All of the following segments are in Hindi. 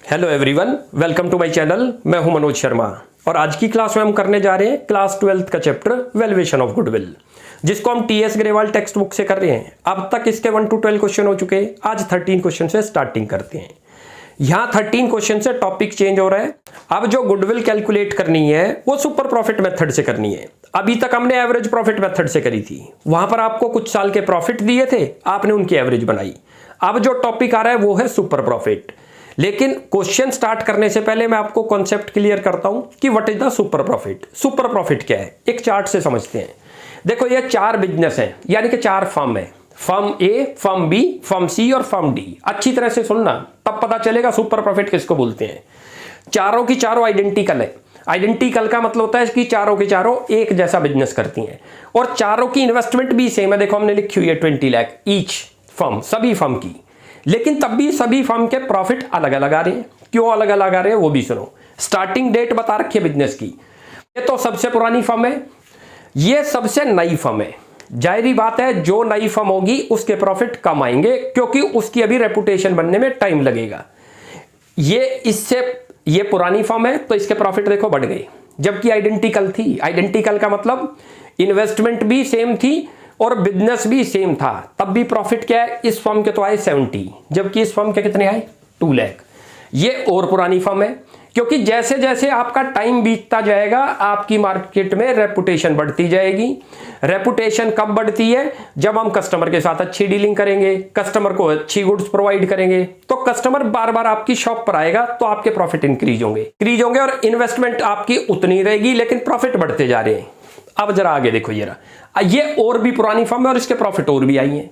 Hello everyone, welcome to my channel. मैं हूं मनोज शर्मा और आज की क्लास में हम करने जा रहे हैं क्लास 12th का चैप्टर वैल्यूएशन ऑफ गुडविल, जिसको हम टीएस ग्रेवाल टेक्स्ट बुक से कर रहे हैं। अब तक इसके 1 to 12 क्वेश्चन हो चुके हैं। आज 13 क्वेश्चन से स्टार्टिंग करते हैं। यहाँ 13 क्वेश्चन से टॉपिक चेंज हो रहा है। अब जो गुडविल कैलकुलेट करनी है वो सुपर प्रॉफिट मेथड से करनी है। अभी तक हमने एवरेज प्रॉफिट मेथड से करी थी। वहां पर आपको कुछ साल के प्रॉफिट दिए थे, आपने उनकी एवरेज बनाई। अब जो टॉपिक आ रहा है वो है सुपर प्रॉफिट। लेकिन क्वेश्चन स्टार्ट करने से पहले मैं आपको कॉन्सेप्ट क्लियर करता हूं कि what is the super profit. Super profit क्या है, एक चार्ट से समझते हैं। देखो ये 4 बिजनेस हैं, यानी कि 4 फर्म है। फर्म ए, फर्म बी, फर्म सी और फर्म डी। अच्छी तरह से सुनना, तब पता चलेगा सुपर प्रॉफिट किसको बोलते हैं। चारों की चारों आइडेंटिकल है। आइडेंटिकल का मतलब होता है कि चारों के चारों एक जैसा बिजनेस करती हैं और चारों की इन्वेस्टमेंट भी सेम है। देखो हमने लिखी हुई है 20 लाख ईच फर्म, सभी फर्म की। लेकिन तब भी सभी फर्म के प्रॉफिट अलग अलग आ रहे हैं। क्यों अलग अलग आ रहे हैं वो भी सुनो। स्टार्टिंग डेट बता रखी है बिजनेस की। ये तो सबसे पुरानी फर्म है, ये सबसे नई फर्म है। जाहिर बात है जो नई फर्म होगी उसके प्रॉफिट कम आएंगे, क्योंकि उसकी अभी रेपुटेशन बनने में टाइम लगेगा। ये पुरानी फर्म है तो इसके प्रॉफिट देखो बढ़ गए, जबकि आइडेंटिकल थी। आइडेंटिकल का मतलब इन्वेस्टमेंट भी सेम थी और बिजनेस भी सेम था, तब भी प्रॉफिट क्या है, इस फर्म के तो आए 70, जबकि इस फर्म के कितने आए 2 लाख। ये और पुरानी फर्म है, क्योंकि जैसे जैसे आपका टाइम बीतता जाएगा आपकी मार्केट में रेपुटेशन बढ़ती जाएगी। रेपुटेशन कब बढ़ती है, जब हम कस्टमर के साथ अच्छी डीलिंग करेंगे, कस्टमर को अच्छी गुड्स प्रोवाइड करेंगे, तो कस्टमर बार बार आपकी शॉप पर आएगा तो आपके प्रॉफिट इंक्रीज होंगे और इन्वेस्टमेंट आपकी उतनी रहेगी, लेकिन प्रॉफिट बढ़ते जा रहे हैं। अब जरा आगे देखो, ये और भी पुरानी फर्म है और इसके प्रॉफिट और भी आई हैं।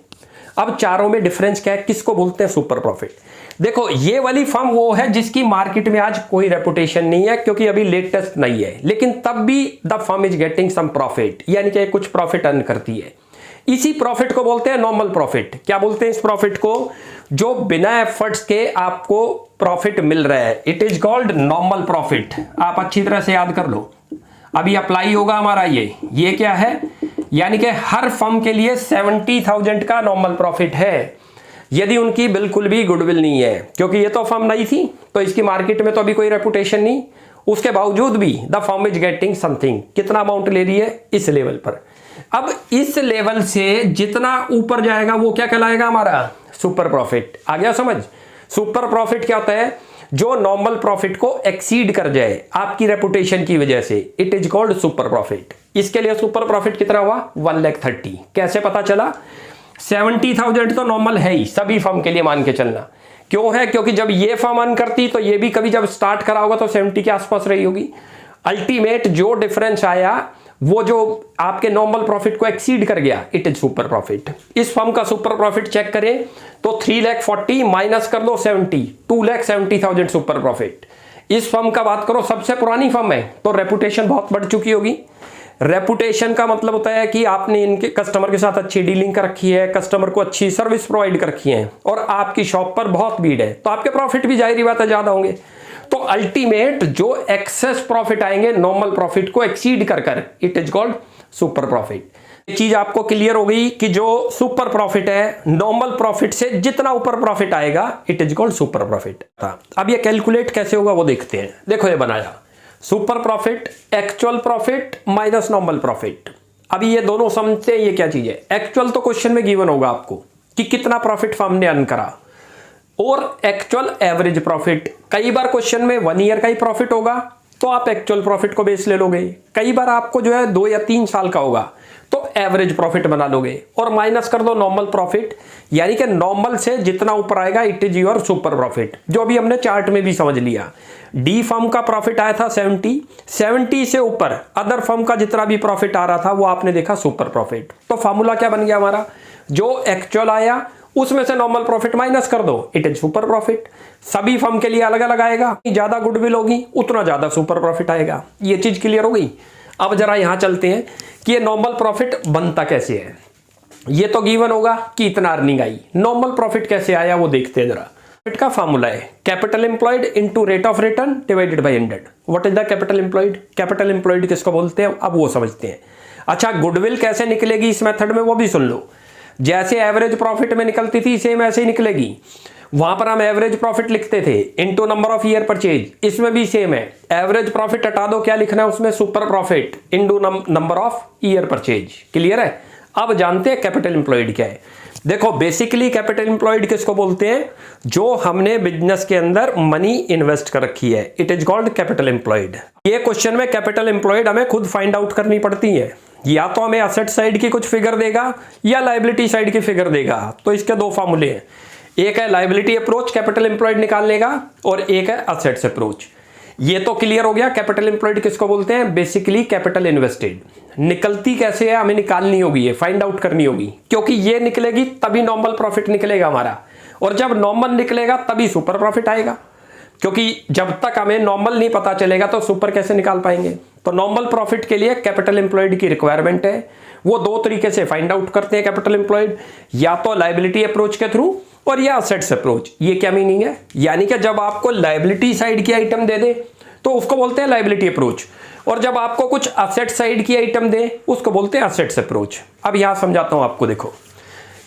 अब चारों में डिफरेंस क्या है, किसको बोलते हैं सुपर प्रॉफिट। देखो ये वाली फर्म वो है जिसकी मार्केट में आज कोई रेपुटेशन नहीं है, क्योंकि अभी लेटेस्ट नहीं है, लेकिन तब भी the firm is getting some profit, यानी कि कुछ प्रॉफिट अर्न करती है। इसी प्रॉफिट को बोलते हैं नॉर्मल प्रॉफिट। क्या बोलते हैं इस प्रॉफिट को, जो बिना एफर्ट्स के आपको प्रॉफिट मिल रहा है, it is called normal profit. आप अच्छी तरह से याद कर लो, अभी अप्लाई होगा हमारा ये क्या है, यानी कि हर फर्म के लिए 70,000 का नॉर्मल प्रॉफिट है, यदि उनकी बिल्कुल भी गुडविल नहीं है। क्योंकि ये तो फर्म नई थी तो इसकी मार्केट में तो अभी कोई रेपुटेशन नहीं, उसके बावजूद भी the firm is getting something. कितना अमाउंट ले रही है, इस लेवल पर। अब इस लेवल से जितना ऊपर जाएगा वो क्या कहलाएगा, हमारा सुपर प्रॉफिट। आ गया समझ। सुपर प्रॉफिट क्या होता है, जो नॉर्मल प्रॉफिट को एक्सीड कर जाए आपकी रेपुटेशन की वजह से, it is called super profit. इसके लिए सुपर प्रॉफिट कितना हुआ, 1,30,000। कैसे पता चला, 70,000 तो नॉर्मल है ही सभी फर्म के लिए, मान के चलना। क्यों है, क्योंकि जब ये फर्म अर्न करती तो ये भी कभी जब स्टार्ट करा होगा तो 70 के आसपास रही होगी। अल्टीमेट जो डिफरेंस आया वो जो आपके नॉर्मल प्रॉफिट को एक्सीड कर गया, इट इज सुपर प्रॉफिट। इस फर्म का सुपर प्रॉफिट चेक करें तो 3,40,000 माइनस कर दो 70, 2,70,000 सुपर प्रॉफिट। इस फर्म का बात करो, सबसे पुरानी फर्म है तो रेपुटेशन बहुत बढ़ चुकी होगी। रेपुटेशन का मतलब होता है कि आपने इनके कस्टमर के साथ अच्छी डीलिंग कर रखी है, कस्टमर को अच्छी सर्विस प्रोवाइड कर रखी है और आपकी शॉप पर बहुत भीड़ है, तो आपके प्रॉफिट भी जाहिर बात है ज्यादा होंगे। तो अल्टीमेट जो एक्सेस प्रॉफिट आएंगे नॉर्मल प्रॉफिट को एक्सीड कर, it is called super profit. ये चीज आपको क्लियर हो गई कि जो सुपर प्रॉफिट है, नॉर्मल प्रॉफिट से जितना ऊपर प्रॉफिट आएगा, it is called super profit. अब ये कैलकुलेट कैसे होगा वो देखते हैं। देखो ये बनाया super profit, actual profit minus normal profit. अभी ये दोनों समझते हैं ये क्या चीज है। एक्चुअल तो क्वेश्चन में गिवन होगा आपको कि कितना प्रॉफिट फर्म ने अर्न करा, और एक्चुअल एवरेज प्रॉफिट। कई बार क्वेश्चन में 1 ईयर का ही प्रॉफिट होगा तो आप एक्चुअल प्रॉफिट को बेस ले लोगे, कई बार आपको जो है 2 या 3 साल का होगा तो एवरेज प्रॉफिट बना लोगे, और माइनस कर दो नॉर्मल प्रॉफिट, यानी कि नॉर्मल से जितना ऊपर आएगा it is your super profit. जो अभी हमने चार्ट में भी समझ लिया, डी फर्म का प्रॉफिट आया था 70 से ऊपर अदर फर्म का जितना भी प्रॉफिट आ रहा था वो आपने देखा सुपर प्रॉफिट। तो फॉर्मूला क्या बन गया हमारा, जो एक्चुअल आया उसमें से नॉर्मल प्रॉफिट माइनस कर दो, इट इज सुपर प्रॉफिट। सभी फर्म के लिए अलग अलग आएगा, ज्यादा गुडविल होगी उतना ज्यादा सुपर प्रॉफिट आएगा। ये चीज क्लियर हो गई। अब जरा यहां चलते हैं कि ये नॉर्मल प्रॉफिट बनता कैसे है। ये तो गिवन होगा कि इतना अर्निंग आई, नॉर्मल प्रॉफिट कैसे आया वो देखते हैं जरा। प्रॉफिट का फॉर्मूला है capital employed into rate of return divided by 100। What is the capital employed, capital employed किसको बोलते हैं अब वो समझते हैं। अच्छा, गुडविल कैसे निकलेगी इस मेथड में वो भी सुन लो। जैसे एवरेज प्रॉफिट में निकलती थी सेम ऐसे ही निकलेगी। वहां पर हम एवरेज प्रॉफिट लिखते थे into number of year purchase, इसमें भी सेम है, एवरेज प्रॉफिट हटा दो, क्या लिखना है उसमें, super profit into number of year purchase. Clear है। अब जानते हैं कैपिटल एम्प्लॉयड क्या है। देखो बेसिकली कैपिटल एम्प्लॉयड किसको बोलते हैं, जो हमने बिजनेस के अंदर मनी इन्वेस्ट कर रखी है, it is called capital employed. ये क्वेश्चन में कैपिटल एम्प्लॉयड हमें खुद फाइंड आउट करनी पड़ती है, या तो हमें असेट साइड की कुछ फिगर देगा या लायबिलिटी साइड की फिगर देगा। तो इसके दो फार्मूले हैं, एक है लायबिलिटी अप्रोच कैपिटल एम्प्लॉयड निकालने का, और एक है असेट्स अप्रोच। ये तो क्लियर हो गया कैपिटल एम्प्लॉयड किसको बोलते हैं, बेसिकली कैपिटल इन्वेस्टेड। निकलती कैसे है हमें निकालनी होगी, ये फाइंड आउट करनी होगी, क्योंकि ये निकलेगी तभी नॉर्मल प्रॉफिट निकलेगा हमारा, और जब नॉर्मल निकलेगा तभी सुपर प्रॉफिट आएगा, क्योंकि जब तक हमें नॉर्मल नहीं पता चलेगा तो सुपर कैसे निकाल पाएंगे। तो नॉर्मल प्रॉफिट के लिए कैपिटल एम्प्लॉयड की रिक्वायरमेंट है, वो दो तरीके से फाइंड आउट करते हैं कैपिटल एम्प्लॉयड, या तो लायबिलिटी अप्रोच के थ्रू और या असेट्स अप्रोच। ये क्या मीनिंग है, यानी कि जब आपको लायबिलिटी साइड की आइटम दे दे तो उसको बोलते हैं लायबिलिटी अप्रोच, और जब आपको कुछ असेट साइड की आइटम दे उसको बोलते हैं असेट्स अप्रोच। अब यहां समझाता हूं आपको, देखो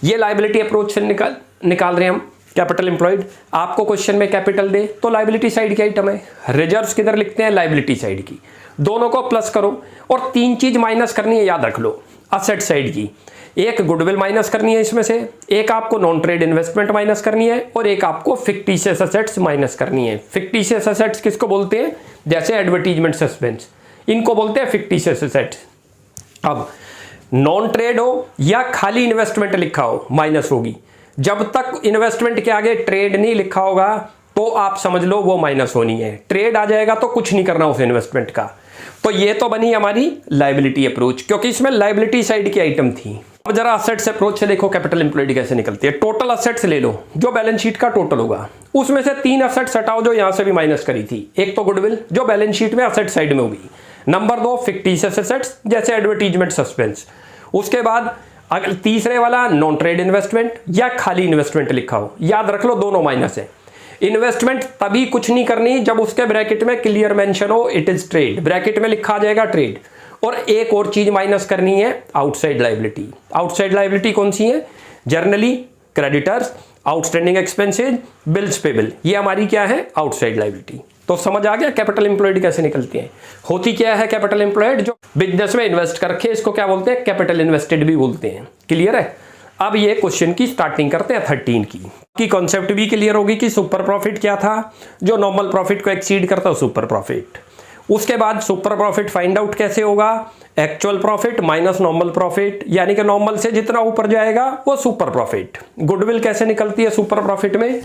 ये लायबिलिटी अप्रोच से निकाल रहे हैं हम कैपिटल एम्प्लॉयड। आपको क्वेश्चन में कैपिटल दे तो लायबिलिटी साइड की आइटम है, रिजर्व्स किधर लिखते हैं, लायबिलिटी साइड की, दोनों को प्लस करो और तीन चीज माइनस करनी है, याद रख लो असेट साइड की, एक गुडविल माइनस करनी है इसमें से, एक आपको नॉन ट्रेड इन्वेस्टमेंट माइनस करनी है, और एक आपको फिक्टिशियस एसेट्स माइनस करनी है। फिक्टिशियस एसेट्स किसको बोलते हैं, जैसे एडवर्टीजमेंट सस्पेंस, इनको बोलते हैं फिक्टिशियस एसेट्स। अब नॉन ट्रेड हो या खाली इन्वेस्टमेंट लिखा हो माइनस होगी, जब तक इन्वेस्टमेंट के आगे ट्रेड नहीं लिखा होगा तो आप समझ लो वो माइनस होनी है, ट्रेड आ जाएगा तो कुछ नहीं करना उस इन्वेस्टमेंट का। तो ये तो बनी हमारी लायबिलिटी अप्रोच, क्योंकि इसमें लायबिलिटी साइड की आइटम थी। अब जरा असेट्स अप्रोच से देखो कैपिटल एम्प्लॉयड कैसे निकलती है। टोटल असेट्स ले लो जो बैलेंस शीट का टोटल होगा, उसमें से तीन असेट्स हटाओ जो यहां से भी माइनस करी थी, एक तो गुडविल जो बैलेंस शीट में असेट साइड में होगी, नंबर दो फिक्टिशियस एसेट्स जैसे एडवर्टीजमेंट सस्पेंस, उसके बाद अगर तीसरे वाला नॉन ट्रेड इन्वेस्टमेंट या खाली इन्वेस्टमेंट लिखा हो, याद रख लो दोनों माइनस है। इन्वेस्टमेंट तभी कुछ नहीं करनी जब उसके ब्रैकेट में क्लियर मेंशन हो इट इज ट्रेड, ब्रैकेट में लिखा जाएगा ट्रेड। और एक और चीज माइनस करनी है आउटसाइड लायबिलिटी। आउटसाइड लायबिलिटी कौन सी है, generally creditors, outstanding expenses, bills payable, ये हमारी क्या है आउटसाइड लायबिलिटी। तो समझ आ गया कैपिटल एम्प्लॉयड कैसे निकलती है। होती क्या है कैपिटल एम्प्लॉयड, जो बिजनेस में इन्वेस्ट कर रखे इसको क्या बोलते हैं, कैपिटल इन्वेस्टेड भी बोलते हैं। क्लियर है। अब ये क्वेश्चन की स्टार्टिंग करते हैं 13 की कॉन्सेप्ट भी क्लियर होगी कि सुपर प्रॉफिट क्या था, जो नॉर्मल प्रॉफिट को एक्सीड करता है सुपर प्रॉफिट। उसके बाद सुपर प्रॉफिट फाइंड आउट कैसे होगा, actual profit minus normal profit, यानी कि नॉर्मल से जितना ऊपर जाएगा वो सुपर प्रॉफिट। गुडविल कैसे निकलती है सुपर प्रॉफिट में,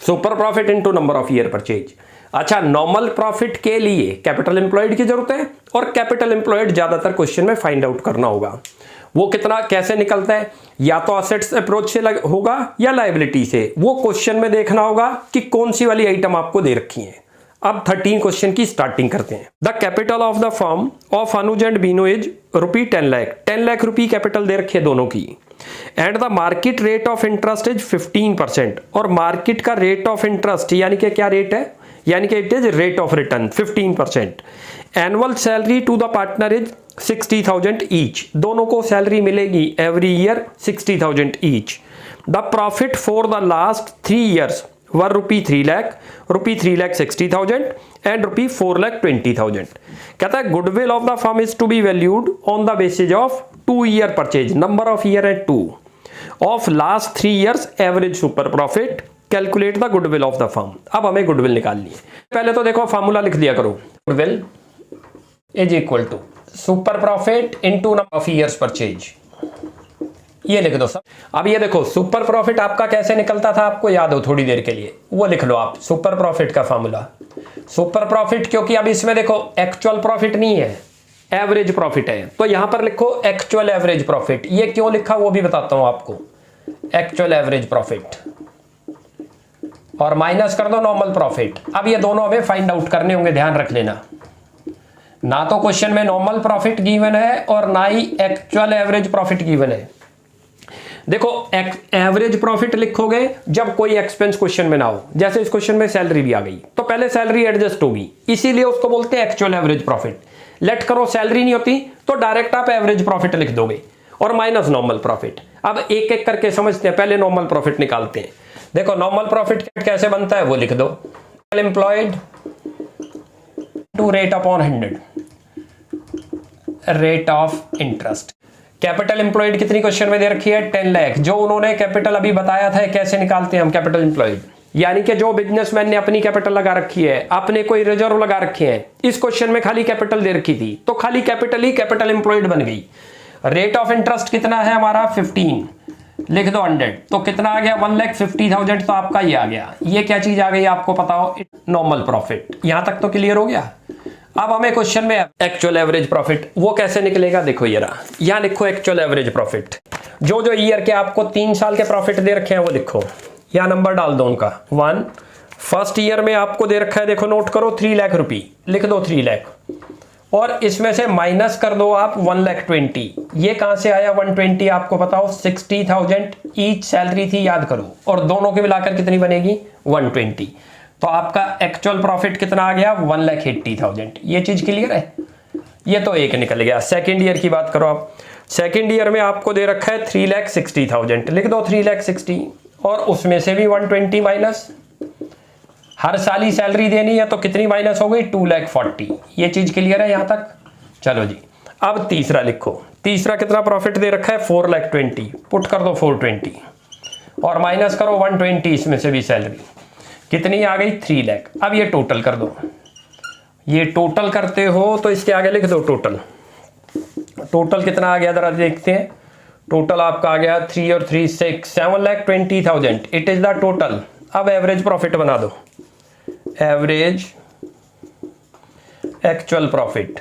super profit into number of year purchase. अच्छा, नॉर्मल प्रॉफिट के लिए कैपिटल एम्प्लॉयड की जरूरत है, और कैपिटल एम्प्लॉयड ज्यादातर क्वेश्चन में फाइंड आउट करना होगा। वो कितना कैसे निकलता है, या तो असेट्स अप्रोच से होगा या लायबिलिटी से, वो क्वेश्चन में देखना होगा कि कौन सी वाली आइटम आपको दे रखी है। अब 13 क्वेश्चन की स्टार्टिंग करते हैं। The capital of the firm of Anuj and Bino is ₹10 lakh, 10 lakh rupee capital दे रखी है दोनों की, and the market rate of interest is 15%, और मार्केट का रेट ऑफ इंटरेस्ट यानी कि क्या रेट है, यानी कि it is rate of return 15%। Annual salary to the partner is 60,000 each, दोनों को सैलरी मिलेगी every year 60,000 each. The profit for the last 3 years were ₹3 lakh, ₹3,60,000 and ₹4,20,000। कहता है goodwill of the firm is to be valued on the basis of 2 year purchase, number of year at 2 of last 3 years average super profit, calculate the goodwill of the firm. अब हमें गुडविल निकालनी है। पहले तो देखो फॉर्मूला लिख दिया करो, goodwill is equal to super profit into number of years purchase, ये लिख दो सब। अब ये देखो सुपर प्रॉफिट आपका कैसे निकलता था, आपको याद हो थोड़ी देर के लिए, वो लिख लो आप सुपर प्रॉफिट का फॉर्मूला। सुपर प्रॉफिट क्योंकि अब इसमें देखो एक्चुअल प्रॉफिट नहीं है, एवरेज प्रॉफिट है, तो यहां पर लिखो एक्चुअल एवरेज प्रॉफिट। ये क्यों लिखा वो भी बताता हूं आपको, एक्चुअल एवरेज प्रॉफिट और माइनस कर दो नॉर्मल प्रॉफिट। अब ये दोनों हमें फाइंड आउट करने होंगे, ध्यान रख लेना। ना तो क्वेश्चन में नॉर्मल प्रॉफिट गिवन है और ना ही एक्चुअल एवरेज प्रॉफिट गिवन है। देखो एवरेज प्रॉफिट लिखोगे जब कोई एक्सपेंस क्वेश्चन में ना हो, जैसे इस क्वेश्चन में सैलरी भी आ गई तो पहले सैलरी एडजस्ट होगी, इसीलिए उसको बोलते हैं एक्चुअल एवरेज प्रॉफिट। लेट करो सैलरी नहीं होती तो डायरेक्ट आप एवरेज प्रॉफिट लिख दोगे और माइनस नॉर्मल प्रॉफिट। अब एक एक करके समझते हैं, पहले नॉर्मल प्रॉफिट निकालते हैं। देखो नॉर्मल प्रॉफिट कैसे बनता है वो लिख दो, employed to rate upon 100 rate of interest. Capital employed कितनी क्वेश्चन में दे रखी है 10 लाख। जो उन्होंने कैपिटल अभी बताया था कैसे निकालते हैं हम कैपिटल एम्प्लॉयड, यानी कि जो बिजनेसमैन ने अपनी कैपिटल लगा रखी है, अपने कोई रिजर्व लगा रखे हैं, इस क्वेश्चन में खाली कैपिटल दे रखी थी तो खाली कैपिटल ही कैपिटल एम्प्लॉयड बन गई। रेट ऑफ इंटरेस्ट कितना है हमारा 15, लिख दो 100, तो कितना आ गया 1,50,000, तो आपका ये आ गया। ये क्या चीज आ गई आपको पता हो, नॉर्मल प्रॉफिट। यहां तक तो क्लियर हो गया। अब हमें क्वेश्चन में एक्चुअल एवरेज प्रॉफिट वो कैसे निकलेगा, देखो ये रहा, यहां लिखो एक्चुअल एवरेज प्रॉफिट। जो जो ईयर के आपको 3 साल के प्रॉफिट दे रखे हैं वो लिखो, यहां नंबर डाल दो उनका 1। फर्स्ट ईयर में आपको दे रखा है, देखो नोट करो 3 लाख रुपए, लिख दो 3 लाख, और इसमें से माइनस कर दो आप 1,20,000। ये कहां से आया 120, आपको बताओ 60,000 ईच सैलरी थी, याद करो, और दोनों के मिलाकर कितनी बनेगी 120। तो आपका एक्चुअल प्रॉफिट कितना आ गया 1,80,000। ये चीज क्लियर है, ये तो एक निकल गया। सेकेंड ईयर की बात करो आप, सेकेंड ईयर में आपको दे रखा है 3,60,000, लिख दो 3,60,000, और उसमें से भी 120 माइनस, हर साल ही सैलरी देनी है तो कितनी माइनस हो गई 2,40,000। ये चीज क्लियर है यहां तक, चलो जी। अब तीसरा लिखो, तीसरा कितना प्रॉफिट दे रखा है 4,20,000, पुट कर दो 420, और माइनस करो 120 इसमें से भी सैलरी, कितनी आ गई 3 लाख। अब ये टोटल कर दो, ये टोटल करते हो तो इसके आगे लिख दो टोटल। टोटल कितना आ गया जरा देखते हैं, टोटल आपका आ गया 3 और 3 6, 7,20,000 इट इज द टोटल। अब एवरेज प्रॉफिट बना दो, एवरेज एक्चुअल प्रॉफिट।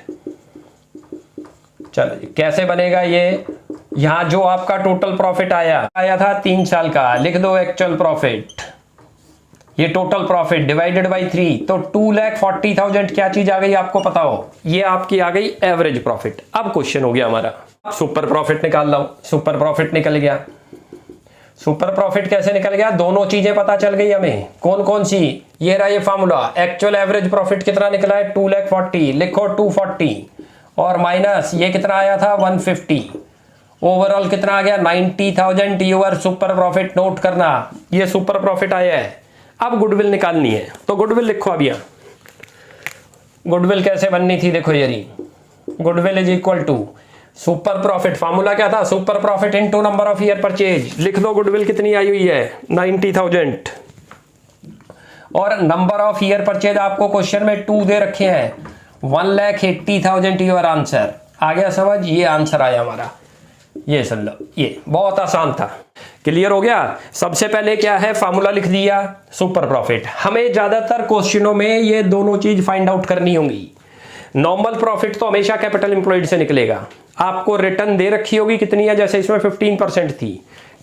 चलो जी कैसे बनेगा ये, यहां जो आपका टोटल प्रॉफिट आया था 3 साल का, लिख दो एक्चुअल प्रॉफिट, ये टोटल प्रॉफिट डिवाइडेड बाई 3, तो 2,40,000 क्या चीज आ गई आपको पता हो, ये आपकी आ गई एवरेज प्रॉफिट। अब क्वेश्चन हो गया हमारा, सुपर प्रॉफिट निकाल लो। सुपर प्रॉफिट निकल गया। सुपर प्रॉफिट कैसे निकल गया, दोनों चीजें पता चल गई हमें, कौन कौन सी, ये रहा ये फार्मूला। एक्चुअल एवरेज प्रॉफिट कितना निकला है 2,40,000, लिखो 240, और माइनस ये कितना आया था 150, ओवरऑल कितना आ गया 90,000 यूर सुपर प्रॉफिट। नोट करना ये सुपर प्रॉफिट आया है। अब गुडविल निकालनी है, तो गुडविल लिखो। अब यहां गुडविल कैसे बननी थी, देखो ये रही, goodwill is equal to super profit. Formula क्या था, super profit into number of year purchase. लिख दो गुडविल कितनी आई हुई है 90,000, और नंबर ऑफ ईयर परचेज आपको क्वेश्चन में 2 दे रखे हैं, 1,80,000 यूर आंसर। आ गया समझ, ये आंसर आया हमारा, ये सुन लो, ये बहुत आसान था। क्लियर हो गया। सबसे पहले क्या है, फार्मूला लिख दिया सुपर प्रॉफिट। हमें ज्यादातर क्वेश्चनों में ये दोनों चीज फाइंड आउट करनी होंगी। नॉर्मल प्रॉफिट तो हमेशा कैपिटल एम्प्लॉयड से निकलेगा। आपको रिटर्न दे रखी होगी कितनी है, जैसे इसमें 15% थी।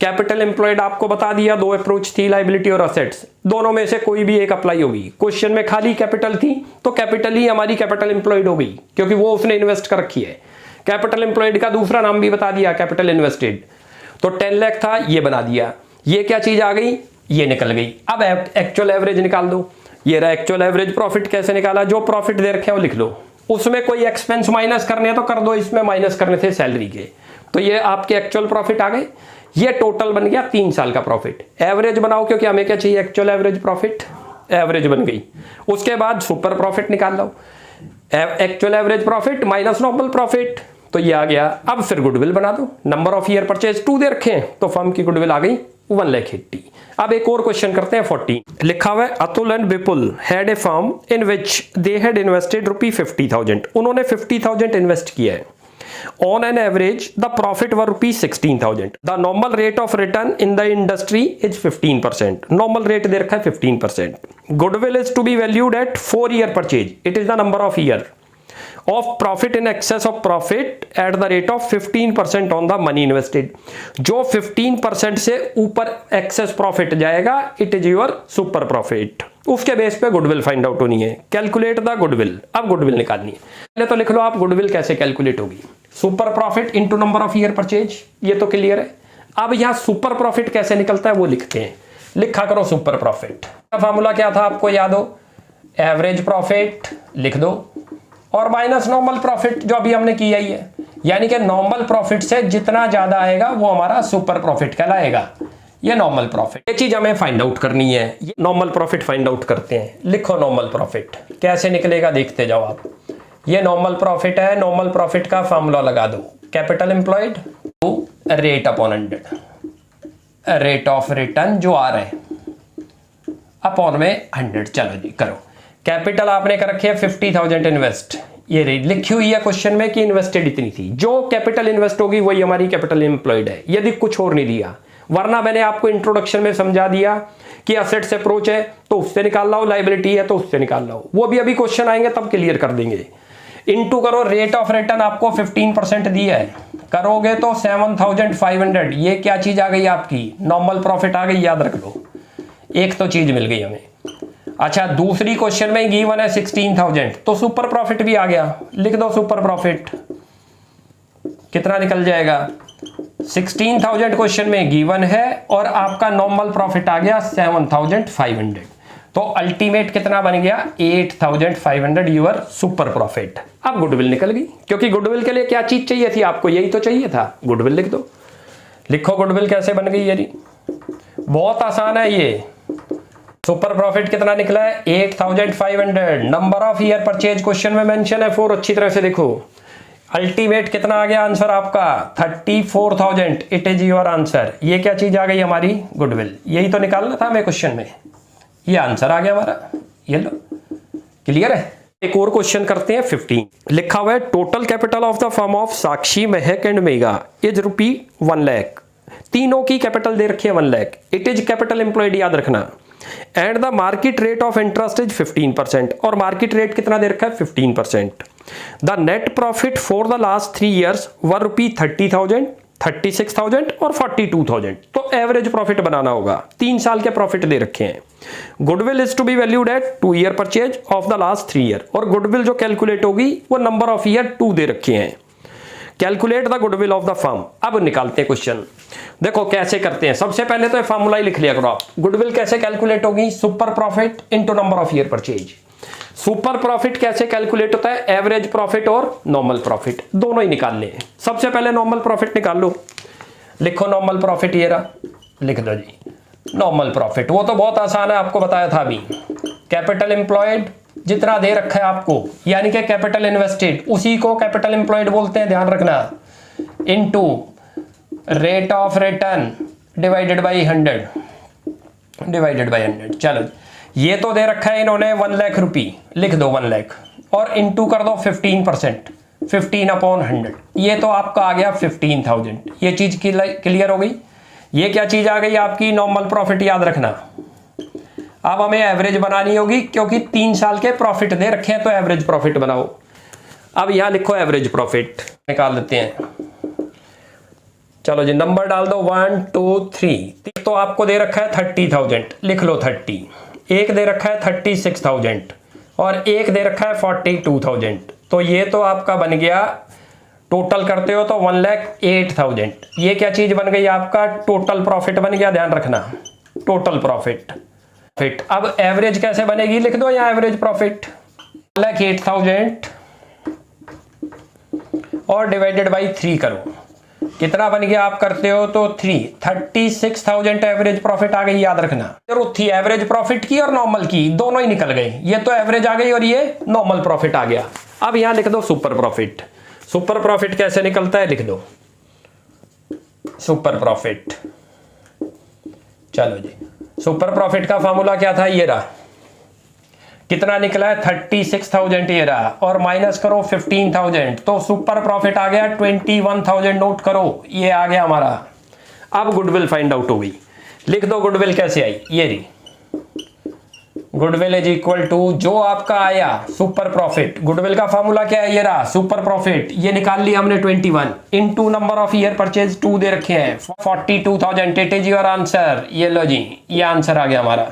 कैपिटल एम्प्लॉयड आपको बता दिया, 2 अप्रोच थी, लायबिलिटी और असेट्स, दोनों में से कोई भी एक अप्लाई होगी। क्वेश्चन में खाली कैपिटल थी तो कैपिटल ही हमारी कैपिटल एम्प्लॉयड हो गई, क्योंकि वो उसने इन्वेस्ट कर रखी है। कैपिटल एम्प्लॉयड का दूसरा नाम भी बता दिया, कैपिटल इन्वेस्टेड। तो 10 लाख था, ये बना दिया। ये क्या चीज आ गई, ये निकल गई। अब एक्चुअल एवरेज निकाल दो। ये रहा एक्चुअल एवरेज प्रॉफिट। कैसे निकाला, जो प्रॉफिट दे रखे हैं वो लिख लो, उसमें कोई एक्सपेंस माइनस करने हैं तो कर दो, इसमें माइनस करने थे सैलरी के, तो ये आपके एक्चुअल प्रॉफिट आ गए। ये टोटल बन गया 3 साल का प्रॉफिट। एवरेज बनाओ, क्योंकि हमें क्या चाहिए, एक्चुअल एवरेज प्रॉफिट। एवरेज बन गई। उसके बाद सुपर प्रॉफिट निकाल लो, actual average profit minus normal profit, तो ये आ गया। अब फिर गुडविल बना दो। नंबर ऑफ ईयर परचेज 2 दे रखे हैं, तो फर्म की गुडविल आ गई 1,80,000। अब एक और क्वेश्चन करते हैं 14। लिखा हुआ है Atul and Vipul had a firm in which they had invested ₹50,000। उन्होंने 50,000 इन्वेस्ट किया है। On an average, the profit were ₹16,000. The normal rate of return in the industry is 15%. Normal rate दे रखा है 15%. Goodwill is to be valued at 4-year purchase. It is the number of year of profit in excess of profit at the rate of 15% on the money invested. जो 15% से ऊपर excess profit जाएगा, it is your super profit. उसके बेस पे गुडविल फाइंड आउट होनी है। Calculate the goodwill. अब गुडविल निकालनी है। पहले तो लिख लो आप गुडविल कैसे कैलकुलेट होगी। Super profit into number of year purchase, ये तो क्लियर है। अब यहां सुपर प्रॉफिट कैसे निकलता है वो लिखते हैं। लिखा करो सुपर प्रॉफिट का फार्मूला क्या था आपको याद हो, एवरेज प्रॉफिट लिख दो और माइनस नॉर्मल प्रॉफिट, जो अभी हमने किया ही है। यानी कि नॉर्मल प्रॉफिट से जितना ज्यादा आएगा वो हमारा सुपर प्रॉफिट कहलाएगा। ये नॉर्मल प्रॉफिट। ये चीज हमें फाइंड आउट करनी है, ये नॉर्मल प्रॉफिट फाइंड आउट करते हैं। लिखो नॉर्मल प्रॉफिट कैसे निकलेगा देखते जाओ आप। ये नॉर्मल प्रॉफिट है, नॉर्मल प्रॉफिट का फॉर्मूला लगा दो, capital employed to rate upon 100, rate of return जो आ रहा है अपॉन में 100। चलो जी करो। कैपिटल आपने कर रखी है 50,000 इन्वेस्ट, ये लिखी हुई है क्वेश्चन में कि इन्वेस्टेड इतनी थी। जो कैपिटल इन्वेस्ट होगी वही हमारी कैपिटल एम्प्लॉयड है, यदि कुछ और नहीं दिया। वरना मैंने आपको इंट्रोडक्शन में समझा दिया कि असेट्स अप्रोच है तो उससे निकाल लो, लाइबिलिटी है तो उससे निकाल लो। वो भी अभी क्वेश्चन आएंगे तब क्लियर कर देंगे। इनटू करो, रेट ऑफ रिटर्न आपको 15% दिया है, करोगे तो 7,500। ये क्या चीज आ गई आपकी, नॉर्मल प्रॉफिट आ गई, याद रख लो। एक तो चीज मिल गई हमें। अच्छा, दूसरी क्वेश्चन में गिवन है 16,000, तो सुपर प्रॉफिट भी आ गया। लिख दो सुपर प्रॉफिट, कितना निकल जाएगा 16,000 क्वेश्चन में गिवन है और आपका नॉर्मल प्रॉफिट आ गया 7,500। तो अल्टीमेट कितना बन गया 8,500 यूर सुपर प्रॉफिट। अब गुडविल निकल गई, क्योंकि गुडविल के लिए क्या चीज चाहिए थी आपको, यही तो चाहिए था, गुडविल लिख दो। लिखो गुडविल कैसे बन गई, यानी बहुत आसान है ये। सुपर प्रॉफिट कितना निकला है 8,500। Number of year purchase question में मेंशन है 4, अच्छी तरह से देखो। अल्टीमेट कितना आ गया आंसर आपका 34,000, इट इज योर आंसर। ये क्या चीज आ गई हमारी, गुडविल। यही तो निकालना था हमें क्वेश्चन में, ये आंसर आ गया हमारा। ये लो, क्लियर है। एक और क्वेश्चन करते हैं 15। लिखा हुआ है total capital of the firm of Sakshi, Mahak and mega is ₹1 lakh. तीनों की कैपिटल दे रखी है 1 lakh. It is capital employed, याद रखना। And the market rate of interest is 15%, और मार्केट रेट कितना दे रखा है 15%। The net profit for the last 3 years वर ₹30,000, 36,000 और 42,000। तो एवरेज प्रॉफिट बनाना होगा, 3 साल के प्रॉफिट दे रखे हैं। Goodwill is to be valued at 2 year purchase of the last 3 year, और गुडविल जो कैलकुलेट होगी वो नंबर ऑफ ईयर 2 दे रखे हैं। Calculate the goodwill of the firm. अब निकालते हैं क्वेश्चन, देखो कैसे करते हैं। सबसे पहले तो फॉर्मूला ही लिख लिया करो आप। गुडविल कैसे कैलकुलेट होगी, super profit into number of year purchase. Super profit कैसे कैलकुलेट होता है, एवरेज प्रॉफिट और नॉर्मल प्रॉफिट दोनों ही निकालने हैं। सबसे पहले नॉर्मल प्रॉफिट निकाल लो। लिखो नॉर्मल प्रॉफिट, ये रहा, लिख दो जी नॉर्मल प्रॉफिट। वो तो बहुत आसान है, आपको बताया था अभी। कैपिटल एम्प्लॉयड जितना दे रखा है आपको, यानी कि कैपिटल इन्वेस्टेड, उसी को कैपिटल एम्प्लॉयड बोलते हैं, ध्यान रखना। Into rate of return divided by 100। चलो, ये तो दे रखा है इन्होंने 1 लाख रुपये, लिख दो 1 लाख, और इनटू कर दो 15%, 15/100। ये तो आपका आ गया 15,000। ये चीज क्लियर हो गई। ये क्या चीज आ गई आपकी, नॉर्मल प्रॉफिट, याद रखना। अब हमें एवरेज बनानी होगी, क्योंकि 3 साल के प्रॉफिट दे रखे हैं, तो एवरेज प्रॉफिट बनाओ। अब यहां लिखो एवरेज प्रॉफिट, निकाल देते हैं। चलो जी, नंबर डाल दो 1 2 3। तो आपको दे रखा है 30,000, लिख लो 30। एक दे रखा है 36,000 और एक दे रखा है 42,000। तो ये तो आपका बन गया, टोटल करते हो तो 1,08,000। ये क्या चीज बन गई आपका, टोटल प्रॉफिट बन गया, ध्यान रखना, टोटल प्रॉफिट। अब एवरेज कैसे बनेगी, लिख दो यहाँ एवरेज प्रॉफिट 1,08,000 और डिवाइडेड बाई 3 करो, कितना बन गया आप करते हो तो 36,000 एवरेज प्रॉफिट आ गई, याद रखना। जरूरत थी एवरेज प्रॉफिट की और नॉर्मल की, दोनों ही निकल गए। ये तो एवरेज आ गई और ये नॉर्मल प्रॉफिट आ गया। अब यहां लिख दो सुपर प्रॉफिट। सुपर प्रॉफिट कैसे निकलता है, लिख दो सुपर प्रॉफिट। चलो जी, सुपर प्रॉफिट का फॉर्मूला क्या था, ये रहा। कितना निकला है 36,000 ये रहा, और माइनस करो 15,000, तो सुपर प्रॉफिट आ गया 21,000। नोट करो, ये आ गया हमारा। अब गुडविल फाइंड आउट हो गई। लिख दो गुडविल कैसे आई, ये रही। गुडविल इज इक्वल टू जो आपका आया सुपर प्रॉफिट। गुडविल का फॉर्मूला क्या है, ये रहा सुपर प्रॉफिट। ये निकाल लिया हमने 21 into number of year purchase 2 दे रखे हैं 42,000। It is your answer. ये लो जी, ये आंसर आ गया हमारा।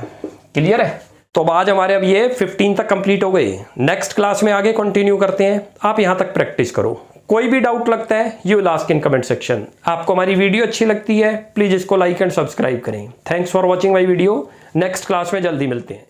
क्लियर है। तो आज हमारे अब ये 15 तक कंप्लीट हो गए। नेक्स्ट क्लास में आगे कंटिन्यू करते हैं। आप यहां तक प्रैक्टिस करो। कोई भी डाउट लगता है you will ask in comment section. आपको हमारी वीडियो अच्छी लगती है प्लीज इसको लाइक एंड सब्सक्राइब करें। Thanks for watching my video. Next class में जल्दी मिलते हैं।